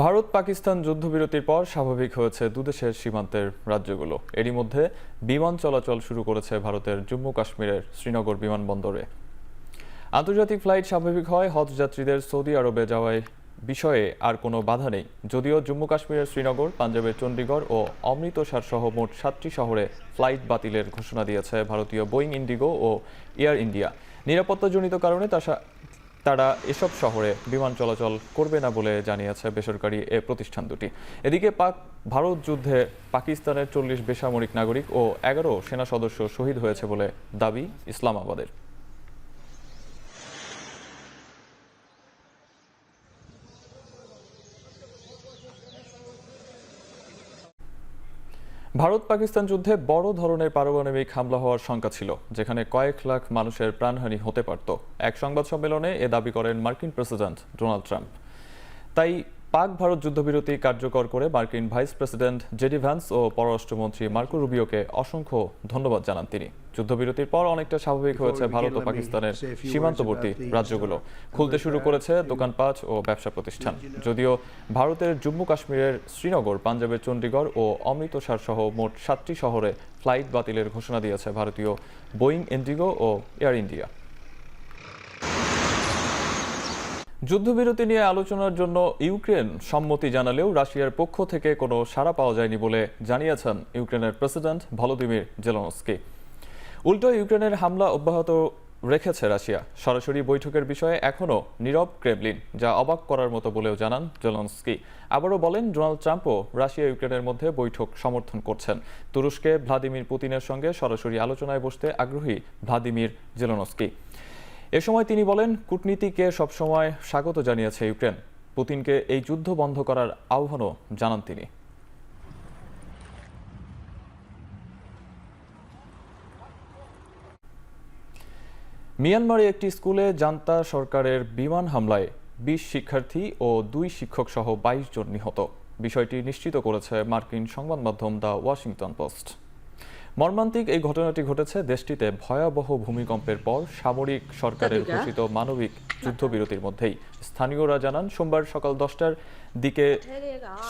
ভারত পাকিস্তান যুদ্ধবিরতির পর স্বাভাবিক হয়েছে দুদেশের সীমান্তের রাজ্যগুলো। এরই মধ্যে বিমান চলাচল শুরু করেছে ভারতের জম্মু কাশ্মীরের শ্রীনগর বিমানবন্দরে। আন্তর্জাতিক ফ্লাইট স্বাভাবিক হয়, হজ যাত্রীদের সৌদি আরবে যাওয়ায় বিষয়ে আর কোনো বাধা নেই। যদিও জম্মু কাশ্মীরের শ্রীনগর, পাঞ্জাবের চণ্ডীগড় ও অমৃতসর সহ মোট 7টি শহরে ফ্লাইট বাতিলের ঘোষণা দিয়েছে ভারতীয় বোয়িং, ইন্ডিগো ও এয়ার ইন্ডিয়া। নিরাপত্তাজনিত কারণে তারা এসব শহরে বিমান চলাচল করবে না বলে জানিয়েছে বেসরকারি এ প্রতিষ্ঠান দুটি। এদিকে ভারত যুদ্ধে পাকিস্তানের 40 বেসামরিক নাগরিক ও 11 সেনা সদস্য শহীদ হয়েছে বলে দাবি ইসলামাবাদের। ভারত পাকিস্তান যুদ্ধে বড় ধরনের পারমাণবিক হামলা হওয়ার শঙ্কা ছিল, যেখানে কয়েক লাখ মানুষের প্রাণহানি হতে পারত। এক সংবাদ সম্মেলনে এ দাবি করেন মার্কিন প্রেসিডেন্ট ডোনাল্ড ট্রাম্প। তাই পাক ভারত যুদ্ধবিরতি কার্যকর করে মার্কিন ভাইস প্রেসিডেন্ট জেডি ভ্যান্স ও পররাষ্ট্রমন্ত্রী মার্কো রুবিওকে অসংখ্য ধন্যবাদ জানান তিনি। যুদ্ধবিরতির পর অনেকটা স্বাভাবিক হয়েছে ভারত ও পাকিস্তানের সীমান্তবর্তী রাজ্যগুলো। খুলতে শুরু করেছে দোকানপাট ও ব্যবসা প্রতিষ্ঠান। যদিও ভারতের জম্মু কাশ্মীরের শ্রীনগর, পাঞ্জাবের চণ্ডীগড় ও অমৃতসর সহ মোট 7টি শহরে ফ্লাইট বাতিলের ঘোষণা দিয়েছে ভারতীয় বোয়িং, ইন্ডিগো ও এয়ার ইন্ডিয়া। যুদ্ধবিরতি নিয়ে আলোচনার জন্য ইউক্রেন সম্মতি জানালেও রাশিয়ার পক্ষ থেকে কোনো সাড়া পাওয়া যায়নি বলে জানিয়েছেন ইউক্রেনের প্রেসিডেন্ট ভলোদিমির জেলেনস্কি। উল্টো ইউক্রেনের হামলা অব্যাহত রেখেছে রাশিয়া। সরাসরি বৈঠকের বিষয়ে এখনও নীরব ক্রেমলিন, যা অবাক করার মতো বলেও জানান জেলেনস্কি। আবারও বলেন, ডোনাল্ড ট্রাম্পও রাশিয়া ইউক্রেনের মধ্যে বৈঠক সমর্থন করছেন। তুরস্কে ভ্লাদিমির পুতিনের সঙ্গে সরাসরি আলোচনায় বসতে আগ্রহী ভ্লাদিমির জেলেনস্কি। এ সময় তিনি বলেন, কূটনীতিকে সবসময় স্বাগত জানিয়েছে ইউক্রেন। পুতিনকে এই যুদ্ধ বন্ধ করার আহ্বানও জানান তিনি। মিয়ানমারে একটি স্কুলে জান্তা সরকারের বিমান হামলায় 20 শিক্ষার্থী ও 2 শিক্ষক সহ 22 জন নিহত। বিষয়টি নিশ্চিত করেছে মার্কিন সংবাদ মাধ্যম দ্য ওয়াশিংটন পোস্ট। মর্মান্তিক এই ঘটনাটি ঘটেছে দেশটিতে ভয়াবহ ভূমিকম্পের পর সামরিক সরকারের ঘোষিত মানবিক যুদ্ধবিরতির মধ্যেই। স্থানীয়রা জানান, সোমবার সকাল 10টার দিকে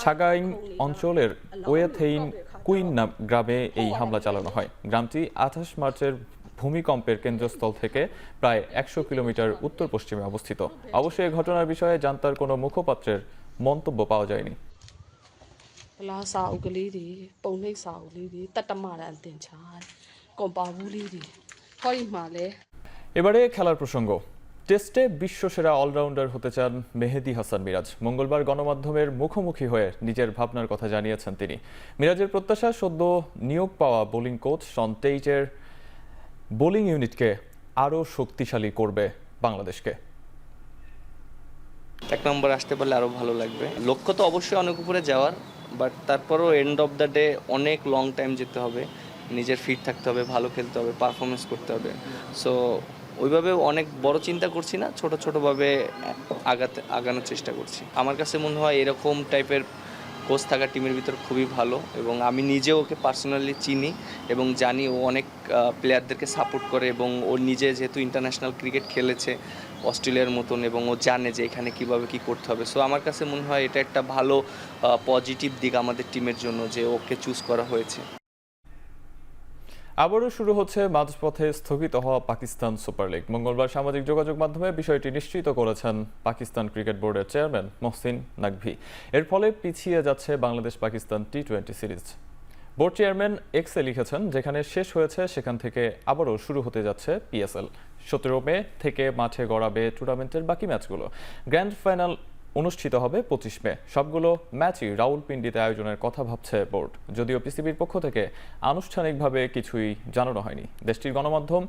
সাগাইং অঞ্চলের ওয়েথেইন কুইন গ্রামে এই হামলা চালানো হয়। গ্রামটি 28 মার্চের ভূমিকম্পের কেন্দ্রস্থল থেকে প্রায় 100 কিলোমিটার উত্তর পশ্চিমে অবস্থিত। অবশ্য এই ঘটনার বিষয়ে জান্তার কোনো মুখপাত্রের মন্তব্য পাওয়া যায়নি। এবারে খেলার প্রসঙ্গ। টেস্টে বিশ্বসেরা অলরাউন্ডার হতে চান মেহেদী হাসান মিরাজ। মঙ্গলবার গণমাধ্যমের মুখোমুখি হয়ে নিজের ভাবনার কথা জানিয়েছেন তিনি। মিরাজের প্রত্যাশা, সদ্য নিয়োগ পাওয়া বোলিং কোচ শন টেইটের বোলিং ইউনিটকে আরও শক্তিশালী করবে বাংলাদেশকে। 1 নম্বর আসতে পারলে আরও ভালো লাগবে। লক্ষ্য তো অবশ্যই অনেক উপরে যাওয়ার, বাট তারপরও এন্ড অফ দ্য ডে অনেক লং টাইম যেতে হবে, নিজের ফিট থাকতে হবে, ভালো খেলতে হবে, পারফরমেন্স করতে হবে। সো ওইভাবে অনেক বড় চিন্তা করছি না, ছোট ছোটোভাবে আগানোর চেষ্টা করছি। আমার কাছে মনে হয় এরকম টাইপের কোচ থাকা টিমের ভিতর খুবই ভালো, এবং আমি নিজেও ওকে পার্সোনালি চিনি এবং জানি ও অনেক প্লেয়ারদেরকে সাপোর্ট করে, এবং ও নিজে যেহেতু ইন্টারন্যাশনাল ক্রিকেট খেলেছে অস্ট্রেলিয়ার মতন, এবং ও জানে যে এখানে কিভাবে কি করতে হবে। সো আমার কাছে মনে হয় এটা একটা ভালো পজিটিভ দিক আমাদের টিমের জন্য যে ওকে চুজ করা হয়েছে। আবারও শুরু হচ্ছে মাঝপথে স্থগিত হওয়া পাকিস্তান সুপার লিগ। মঙ্গলবার সামাজিক যোগাযোগ মাধ্যমে বিষয়টি নিশ্চিত করেছেন পাকিস্তান ক্রিকেট বোর্ডের চেয়ারম্যান মোহসিন নাকভি। এর ফলে পিছিয়ে যাচ্ছে বাংলাদেশ পাকিস্তান টি-20 সিরিজ। বোর্ড চেয়ারম্যান এক্সে লিখেছেন, যেখানে শেষ হয়েছে সেখান থেকে আবারও শুরু হতে যাচ্ছে পিএসএল। 17 মে থেকে মাঠে গড়াবে টুর্নামেন্টের বাকি ম্যাচগুলো। গ্র্যান্ড ফাইনাল অনুষ্ঠিত হবে 25 মে। সবগুলো ম্যাচই রাউলপিন্ডিতে আয়োজনের কথা ভাবছে বোর্ড, যদিও পিসিবির পক্ষ থেকে আনুষ্ঠানিকভাবে কিছুই জানানো হয়নি। দেশটির গণমাধ্যম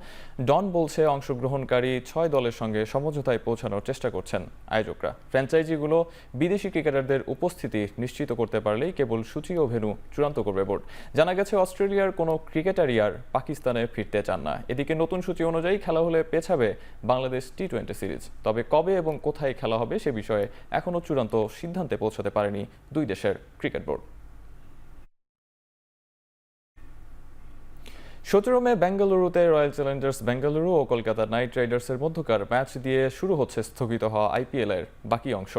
ডন বলছে, অংশগ্রহণকারী 6 দলের সঙ্গে সমঝোতায় পৌঁছানোর চেষ্টা করছেন আয়োজকরা। ফ্র্যাঞ্চাইজিগুলো বিদেশি ক্রিকেটারদের উপস্থিতি নিশ্চিত করতে পারলেই কেবল সূচি ও ভেন্যু চূড়ান্ত করবে বোর্ড। জানা গেছে, অস্ট্রেলিয়ার কোনো ক্রিকেটারই আর পাকিস্তানে ফিরতে চান না। এদিকে নতুন সূচি অনুযায়ী খেলা হলে পেছাবে বাংলাদেশ টি-20 সিরিজ। তবে কবে এবং কোথায় খেলা হবে সে বিষয়ে এখনও চূড়ান্ত সিদ্ধান্তে পৌঁছাতে পারেনি দুই দেশের ক্রিকেট বোর্ড। 17 মে বেঙ্গালুরুতে রয়্যাল চ্যালেঞ্জার্স বেঙ্গালুরু ও কলকাতা নাইট রাইডার্সের মধ্যকার ম্যাচ দিয়ে শুরু হচ্ছে স্থগিত হওয়া আইপিএল-এর বাকি অংশ।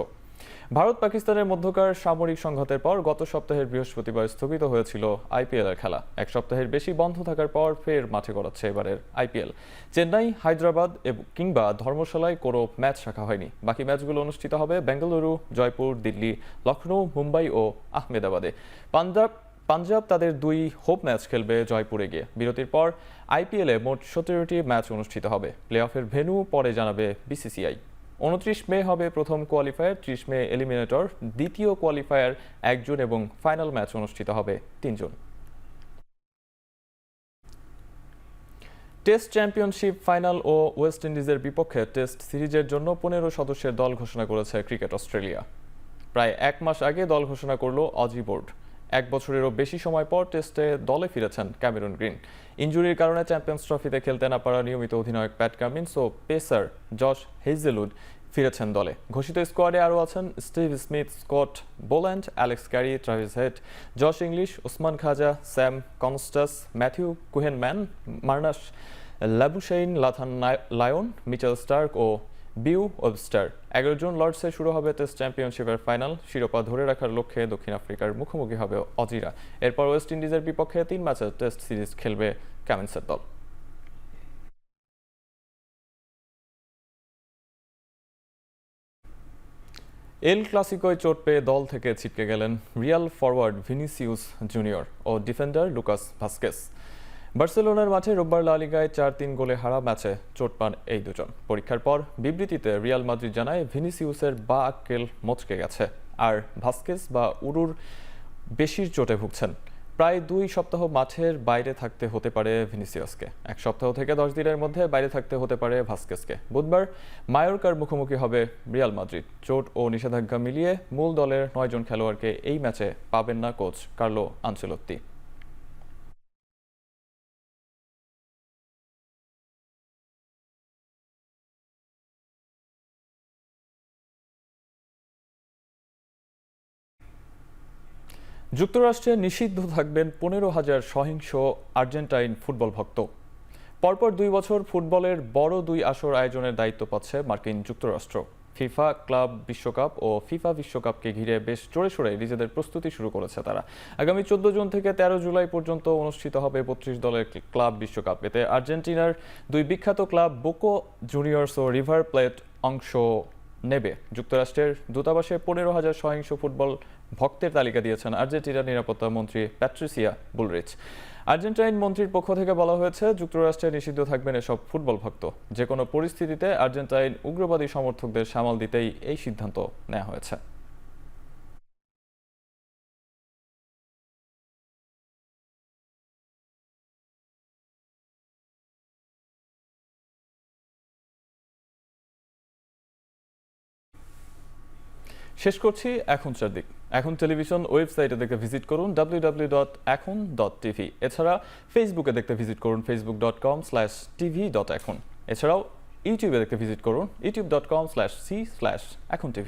ভারত পাকিস্তানের মধ্যকার সামরিক সংঘাতের পর গত সপ্তাহের বৃহস্পতিবার স্থগিত হয়েছিল আইপিএল-এর খেলা। এক সপ্তাহের বেশি বন্ধ থাকার পর ফের মাঠে গড়াচ্ছে এবারের আইপিএল। চেন্নাই, হায়দ্রাবাদ কিংবা ধর্মশালায় কোনো ম্যাচ রাখা হয়নি। বাকি ম্যাচগুলো অনুষ্ঠিত হবে বেঙ্গালুরু, জয়পুর, দিল্লি, লখনৌ, মুম্বাই ও আহমেদাবাদে। পাঞ্জাব তাদের 2 হোপ ম্যাচ খেলবে জয়পুরে গিয়ে। বিরতির পর আইপিএলে মোট 17টি ম্যাচ অনুষ্ঠিত হবে। প্লে অফের ভেন্যু পরে জানাবে বিসিসিআই। 29 মে হবে প্রথম কোয়ালিফায়ার, 30 মে এলিমিনেটর, দ্বিতীয় কোয়ালিফায়ার 1 জন এবং ফাইনাল ম্যাচ অনুষ্ঠিত হবে 3 জন। টেস্ট চ্যাম্পিয়নশিপ ফাইনাল ও ওয়েস্ট ইন্ডিজের বিপক্ষে টেস্ট সিরিজের জন্য 15 সদস্যের দল ঘোষণা করেছে ক্রিকেট অস্ট্রেলিয়া। প্রায় 1 মাস আগে দল ঘোষণা করল অজি বোর্ড। এক বছরেরও বেশি সময় পর টেস্টে দলে ফিরেছেন ক্যামেরন গ্রিন। ইনজুরির কারণে চ্যাম্পিয়ন্স ট্রফিতে খেলতে না পারা নিয়মিত অধিনায়ক প্যাট কামিন্স ও পেসার জশ হেজেলউড ফিরেছেন দলে। ঘোষিত স্কোয়াডে আরও আছেন Steve Smith, Scott Boland, Alex Carey, Travis Head, Josh Inglis, Usman Khawaja, Sam Konstas, Matthew Kuhnemann, Marnus Labuschagne, Nathan Lyon, Mitchell Starc ও বিউ ওয়েবস্টার। 11 জুন লর্ডসে শুরু হবে টেস্ট চ্যাম্পিয়নশিপের ফাইনাল। শিরোপা ধরে রাখার লক্ষ্যে দক্ষিণ আফ্রিকার মুখোমুখি হবে অজিরা। এরপর ওয়েস্ট ইন্ডিজের বিপক্ষে 3 ম্যাচের টেস্ট সিরিজ খেলবে কামিন্সের দল। এল ক্লাসিকোয় চোট পেয়ে দল থেকে ছিটকে গেলেন রিয়াল ফরওয়ার্ড ভিনিসিউস জুনিয়র ও ডিফেন্ডার লুকাস ভাস্কেস। বার্সেলোনার মাঠে রোববার লা লিগায় 4-3 গোলে হারা ম্যাচে চোট পান এই দুজন। পরীক্ষার পর বিবৃতিতে রিয়াল মাদ্রিদ জানায় ভিনিসিউসের বা আক্কেল মচকে গেছে, আর ভাস্কেস বা উরুর বেশির চোটে ভুগছেন। প্রায় 2 সপ্তাহ মাঠের বাইরে থাকতে হতে পারে ভিনিসিয়াসকে। 1 সপ্তাহ থেকে 10 দিনের মধ্যে বাইরে থাকতে হতে পারে ভাস্কেসকে। বুধবার মায়োরকার মুখোমুখি হবে রিয়াল মাদ্রিদ। চোট ও নিষেধাজ্ঞা মিলিয়ে মূল দলের 9 জন খেলোয়াড়কে এই ম্যাচে পাবেন না কোচ কার্লো আনচেলোত্তি। যুক্তরাষ্ট্রে নিষিদ্ধ থাকবেন 15,000 সহিংস আর্জেন্টাইন ফুটবল ভক্ত। পরপর 2 বছর ফুটবলের বড় 2 আসর আয়োজনের দায়িত্ব পাচ্ছে মার্কিন যুক্তরাষ্ট্র। ফিফা ক্লাব বিশ্বকাপ ও ফিফা বিশ্বকাপকে ঘিরে বেশ জোরে সোরে নিজেদের প্রস্তুতি শুরু করেছে তারা। আগামী 14 জুন থেকে 13 জুলাই পর্যন্ত অনুষ্ঠিত হবে 32 দলের ক্লাব বিশ্বকাপ। এতে আর্জেন্টিনার 2 বিখ্যাত ক্লাব বোকা জুনিয়র্স ও রিভার প্লেট অংশ নেবে। যুক্তরাষ্ট্রের দূতাবাসে 15,000 সহিংস ফুটবল ভক্তের তালিকা দিয়েছেন আর্জেন্টিনার নিরাপত্তা মন্ত্রী প্যাট্রিসিয়া বুলরিচ। আর্জেন্টাইন মন্ত্রীর পক্ষ থেকে বলা হয়েছে, যুক্তরাষ্ট্রে নিষিদ্ধ থাকবেন এসব ফুটবল ভক্ত। যে কোনো পরিস্থিতিতে আর্জেন্টাইন উগ্রবাদী সমর্থকদের সামাল দিতেই এই সিদ্ধান্ত নেওয়া হয়েছে। শেষ করছি এখন চারদিক। এখন টেলিভিশন ওয়েবসাইটে দেখতে ভিজিট করুন www.ekhon.tv। এছাড়া ফেসবুকে দেখতে ভিজিট করুন facebook.com/tv.ekhon। এছাড়াও ইউটিউবে দেখতে ভিজিট করুন youtube.com/c/ekhon tv।